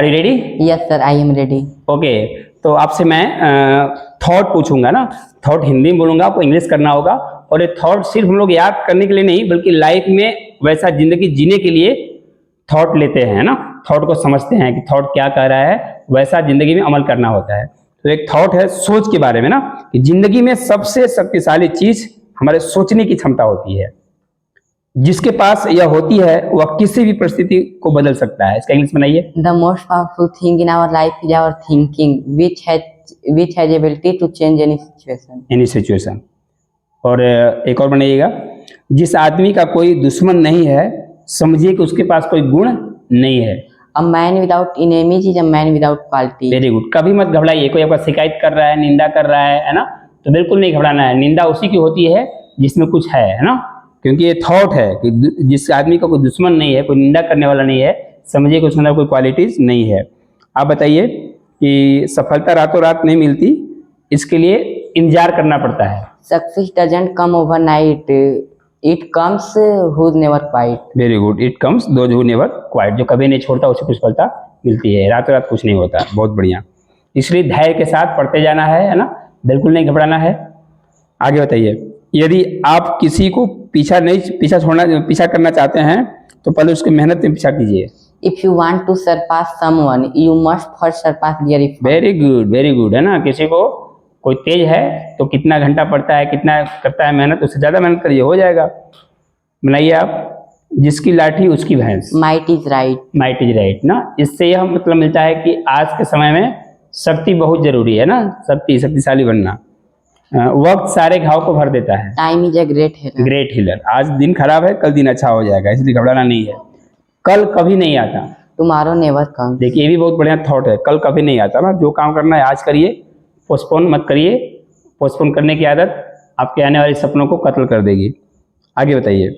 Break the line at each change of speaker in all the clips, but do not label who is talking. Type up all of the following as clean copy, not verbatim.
Are you ready?
Yes, sir, I am ready.
Okay, तो आपसे मैं थॉट पूछूंगा ना। थॉट हिंदी में बोलूंगा, आपको इंग्लिश करना होगा। और ये थॉट सिर्फ हम लोग याद करने के लिए नहीं, बल्कि लाइफ में वैसा जिंदगी जीने के लिए थॉट लेते हैं ना। थॉट को समझते हैं कि थॉट क्या कह रहा है, वैसा जिंदगी में अमल करना होता है। तो एक थॉट है सोच के बारे में ना, कि जिंदगी में सबसे शक्तिशाली चीज हमारे सोचने की क्षमता होती है। जिसके पास यह होती है वह किसी भी परिस्थिति को बदल सकता है। इसका इंग्लिश बनाइए।
The most powerful thing in our life is our thinking, which has ability to change any situation.
Any situation. और एक और बनाइएगा, जिस आदमी का कोई दुश्मन नहीं है समझिए कि उसके पास कोई गुण नहीं है।
A man without enemies is a man without quality.
Very good. कभी मत घबराइए, कोई आपका शिकायत कर रहा है, निंदा कर रहा है ना, तो बिल्कुल नहीं घबराना है। निंदा उसी की होती है जिसमें कुछ है ना, क्योंकि ये थॉट है कि जिस आदमी का कोई दुश्मन नहीं है, कोई निंदा करने वाला नहीं है, समझिए कि उसके अंदर कोई क्वालिटीज नहीं है। आप बताइए कि सफलता रातों रात नहीं मिलती, इसके लिए इंतजार करना पड़ता है।
Success doesn't come overnight. It comes who never quit.
Very good. It comes those who never quite, जो कभी नहीं छोड़ता उसे कुछ सफलता मिलती है। रातों रात कुछ नहीं होता। बहुत बढ़िया। इसलिए धैर्य के साथ पढ़ते जाना है ना, बिल्कुल नहीं घबराना है। आगे बताइए, यदि आप किसी को पीछा करना चाहते हैं तो पहले उसकी मेहनत में पीछा कीजिए।
If you want to surpass someone, you must first surpass their effort.
Very good है ना। किसी को कोई तेज है तो कितना घंटा पढ़ता है, कितना करता है मेहनत, उससे ज्यादा मेहनत करिए, हो जाएगा। बनाइए आप, जिसकी लाठी उसकी भैंस।
Might is right.
Might is right ना। इससे यह मतलब मिलता है कि आज के समय में शक्ति बहुत जरूरी है ना, शक्तिशाली बनना। वक्त सारे घाव को भर देता है।
Time is a great healer.
Great healer. आज दिन खराब है, कल दिन अच्छा हो जाएगा, इसलिए घबराना नहीं है। कल कभी नहीं आता।
Tomorrow never comes.
देखिए, ये भी बहुत बढ़िया थॉट है। कल कभी नहीं आता ना, जो काम करना है आज करिए, पोस्टपोन मत करिए। पोस्टपोन करने की आदत आपके आने वाले सपनों को कत्ल कर देगी। आगे बताइए,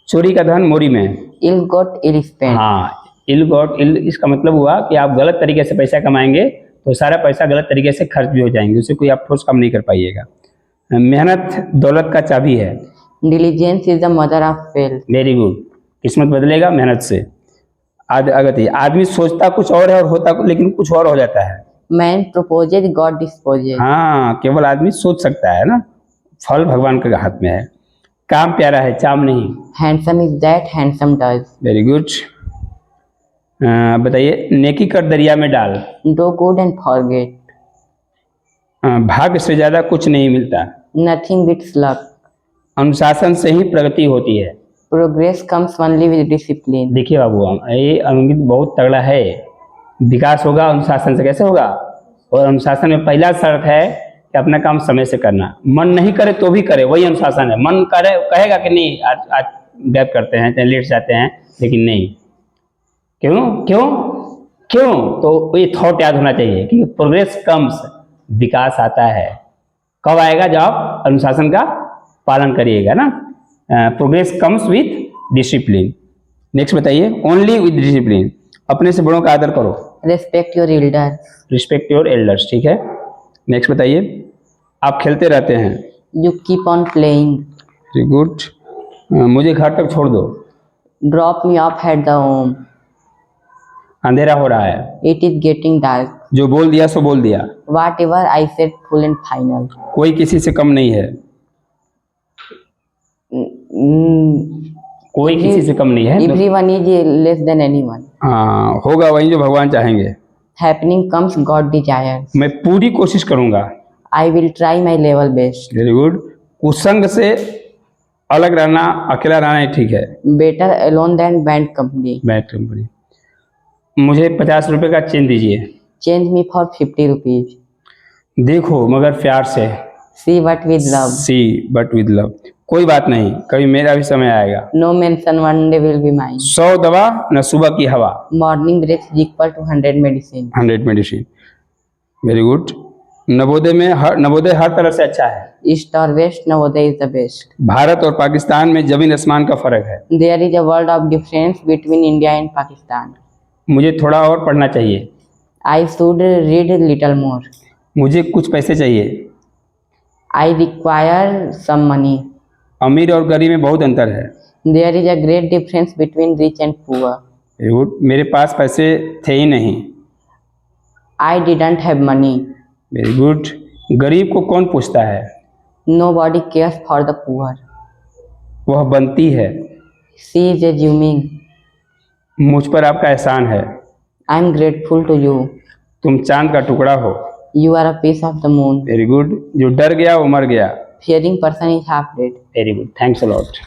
चोरी का धन मोरी में।
Ill got ill spent.
हाँ, इल गॉट इल, इसका मतलब हुआ कि आप गलत तरीके से पैसा कमाएंगे तो सारा पैसा गलत तरीके से खर्च भी हो जाएंगे, उससे कोई आप ठोस काम नहीं कर पाइएगा। मेहनत दौलत का चाबी है।
Diligence is the mother of wealth.
Very good. किस्मत बदलेगा मेहनत से। आगे आदमी सोचता कुछ और है और होता लेकिन कुछ और हो जाता है।
Man proposes, God disposes.
हाँ, केवल आदमी सोच सकता है ना, फल भगवान के हाथ में है। काम प्यारा है, चाम नहीं।
Handsome is that handsome does.
Very good. बताइए, नेकी कर दरिया में डाल।
Do good and forget.
भाग्य से ज्यादा कुछ नहीं मिलता।
Nothing beats luck.
अनुशासन से ही प्रगति होती है।
Progress comes only with discipline.
देखिए बाबू, ये अंकित बहुत तगड़ा है। विकास होगा अनुशासन से, कैसे होगा? और अनुशासन में पहला शर्त है कि अपना काम समय से करना। मन नहीं करे तो भी करे, वही अनुशासन है। मन करे कहेगा कि नहीं आज गैप करते हैं, चाहे लेट जाते हैं, लेकिन नहीं। क्यों क्यों क्यों? तो ये थॉट याद होना चाहिए कि प्रोग्रेस कम्स, विकास आता है। कब आएगा? जब आप अनुशासन का पालन करिएगा ना। Progress comes with discipline. Next बताइए, ओनली विथ डिसिप्लिन। अपने से बड़ों का आदर करो।
Respect your elders.
Respect your elders. ठीक है। नेक्स्ट बताइए, आप खेलते रहते हैं।
You keep on playing.
Very good. मुझे घर तक छोड़ दो।
Drop me off at the home.
अंधेरा हो रहा है।
It is getting dark.
जो बोल दिया सो बोल दिया।
Whatever I said, full and final.
कोई किसी से कम नहीं है। कोई किसी से कम नहीं है।
Everyone is less than anyone.
हाँ, होगा वही जो भगवान चाहेंगे।
Happening comes God desires.
मैं पूरी कोशिश करूंगा।
I will try my level best.
Very good. कुसंग से अलग रहना, अकेला रहना ही ठीक है।
Better alone than bad company.
Bad company. मुझे 50 रुपए का चेन दीजिए।
Change me for 50 rupees.
देखो मगर प्यार से।
See what with love.
See what with love. कोई बात नहीं, कभी मेरा भी समय आएगा।
No mention one day will be mine.
100 दवा न सुबह की हवा।
Morning breath is equal to 100 medicine.
100 medicine. Very good. Navodaya हर तरह से अच्छा है।
East or west, Navodaya is the best.
Bharat और पाकिस्तान में जमीन आसमान का फर्क है।
There is a world of difference between India and Pakistan.
मुझे थोड़ा और पढ़ना चाहिए।
I should read little more.
मुझे कुछ पैसे चाहिए।
I require some money.
अमीर और गरीब में बहुत अंतर है।
There is a great difference between rich and poor.
Very good. मेरे पास पैसे थे ही नहीं।
I didn't have money.
Very good. गरीब को कौन पूछता है?
Nobody cares for the poor.
वह बनती है।
She is assuming.
मुझ पर आपका एहसान है।
I am grateful to you.
तुम चांद का टुकड़ा हो।
You are a piece of the moon.
Very good. जो डर गया वो मर गया।
Fearing person is half dead.
Very good, thanks a lot.